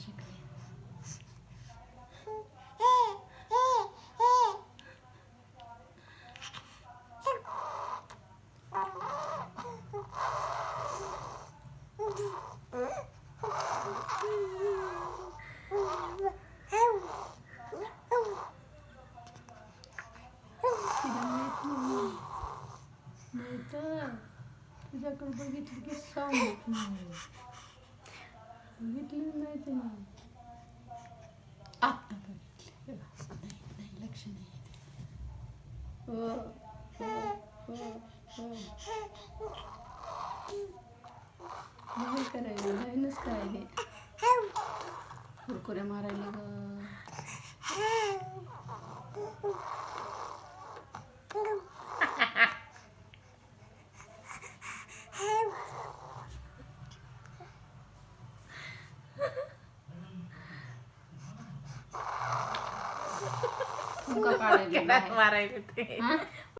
शिकले. नाही तर तुझ्याकडे बघितलं की साऊंड बघितलं नाही ते आत्ता बघितले. नाही लक्ष नाही. हो हो हो हो करायला नाही नसतं आहे कुरकुऱ्या मारायला ग. मारायला ते